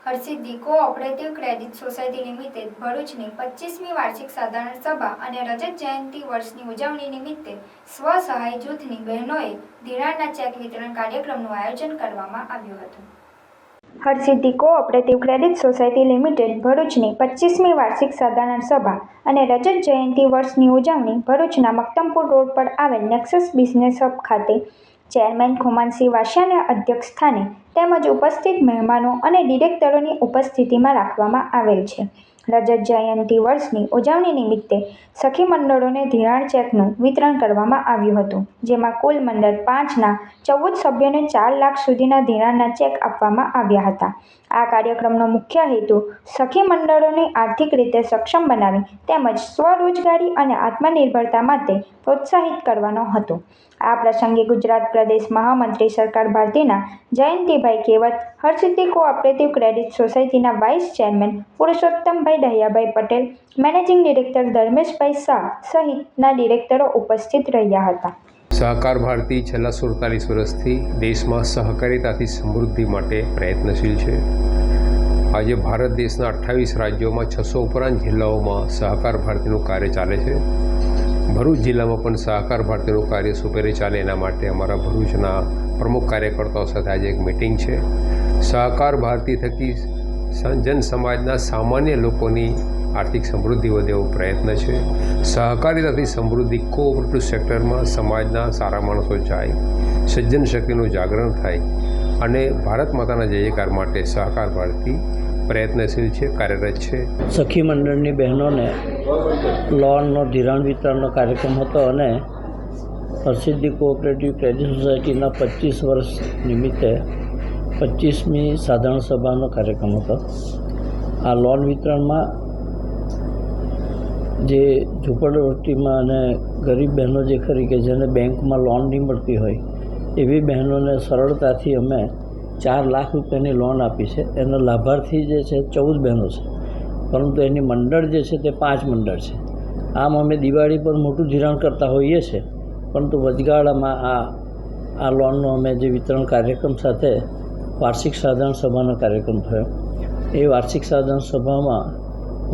Harsiddhi cooperative credit society limited ભરૂચની 25મી વાર્ષિક સાધારણ સભા અને રજત જયંતિ વર્ષની ઉજવણી નિમિત્તે સ્વસહાય જૂથની બહેનોએ ધિરાણના ચેક વિતરણ કાર્યક્રમનું આયોજન કરવામાં આવ્યું હતું. Harsiddhi cooperative credit society limited ભરૂચની 25મી વાર્ષિક સાધારણ સભા અને રજત જયંતિ વર્ષની ઉજવણી ભરૂચના મક્તમપુર રોડ પર આવેલ નેક્સસ બિઝનેસ હબ ખાતે ચેરમેન ખુમાનસિંહ વાસિયાના અધ્યક્ષ સ્થાને તેમજ ઉપસ્થિત મહેમાનો અને ડિરેક્ટરોની ઉપસ્થિતિમાં રાખવામાં આવેલ છે. રજત જયંતિ વર્ષની ઉજવણી નિમિત્તે સખી મંડળોને ધિરાણ ચેકનું વિતરણ કરવામાં આવ્યું હતું, જેમાં કુલ મંડળ 5ના 14 સભ્યોને 4 લાખ સુધીના ધિરાણના ચેક આપવામાં આવ્યા હતા. આ કાર્યક્રમનો મુખ્ય હેતુ સખી મંડળોને આર્થિક રીતે સક્ષમ બનાવી તેમજ સ્વરોજગારી અને આત્મનિર્ભરતા માટે પ્રોત્સાહિત કરવાનો હતો. આ પ્રસંગે ગુજરાત પ્રદેશ મહામંત્રી સરકાર ભારતીના જયંતિભાઈ કેવત, હરસિદ્ધિ કોઓપરેટિવ ક્રેડિટ સોસાયટીના vice chairman Purushottambhai Dahiyabhai Patel, managing director Dharmeshbhai Shah સહિતના ડિરેક્ટરો ઉપસ્થિત રહ્યા હતા. સહકાર ભારતી છેલ્લા 47 વર્ષથી દેશમાં સહકારિતાથી સમૃદ્ધિ માટે પ્રયત્નશીલ છે. આજે ભારત દેશના 28 રાજ્યોમાં 600 ઉપરાંત જિલ્લાઓમાં સહકાર ભારતીનું કાર્ય ચાલે છે. ભરૂચ જિલ્લામાં પણ સહકાર ભારતીનું કાર્ય સુપેરે ચાલે એના માટે અમારા ભરૂચના પ્રમુખ કાર્યકર્તાઓ સાથે આજે એક મિટિંગ છે. સહકાર ભારતી થકી જન સમાજના સામાન્ય લોકોની આર્થિક સમૃદ્ધિ વધે એવો પ્રયત્ન છે. સહકારિતાથી સમૃદ્ધિ કોઓપરેટિવ સેક્ટરમાં સમાજના સારા માણસો જાય, સજ્જન શક્તિનું જાગરણ થાય અને ભારત માતાના જય જયકાર માટે સહકાર ભારતી પ્રયત્નશીલ છે, કાર્યરત છે. સખી મંડળની બહેનોને લોનનો ધિરાણ વિતરણનો કાર્યક્રમ હતો અને હરસિદ્ધિ કોઓપરેટિવ ક્રેડિટ સોસાયટીના 25 વર્ષ નિમિત્તે 25મી સાધારણ સભાનો કાર્યક્રમ હતો. આ લોન વિતરણમાં જે ઝૂંપડપટ્ટીમાં અને ગરીબ બહેનો જે ખરી કે જેને બેંકમાં લોન નહીં મળતી હોય એવી બહેનોને સરળતાથી અમે 4 લાખ રૂપિયાની લોન આપી છે. એનો લાભાર્થી જે છે 14 બહેનો છે, પરંતુ એની મંડળ જે છે તે 5 મંડળ છે. આમ અમે દિવાળી પર મોટું ધિરાણ કરતા હોઈએ છીએ, પરંતુ વચગાળામાં આ લોનનો અમે જે વિતરણ કાર્યક્રમ સાથે વાર્ષિક સાધારણ સભાનો કાર્યક્રમ થયો. એ વાર્ષિક સાધારણ સભામાં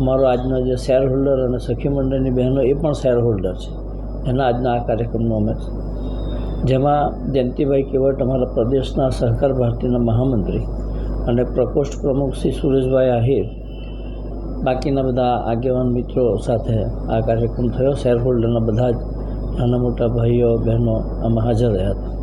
અમારો આજનો જે શેર હોલ્ડર અને સખી મંડળની બહેનો એ પણ શેર હોલ્ડર છે. એના આજના આ કાર્યક્રમનો અમે જેમાં જયંતિભાઈ કેવટ અમારા પ્રદેશના સહકાર ભારતીના મહામંત્રી અને પ્રકોષ્ઠ પ્રમુખ શ્રી સુરેશભાઈ આહિર, બાકીના બધા આગેવાન મિત્રો સાથે આ કાર્યક્રમ થયો. શેર હોલ્ડરના બધા જ નાના મોટા ભાઈઓ બહેનો આમાં હાજર રહ્યા હતા.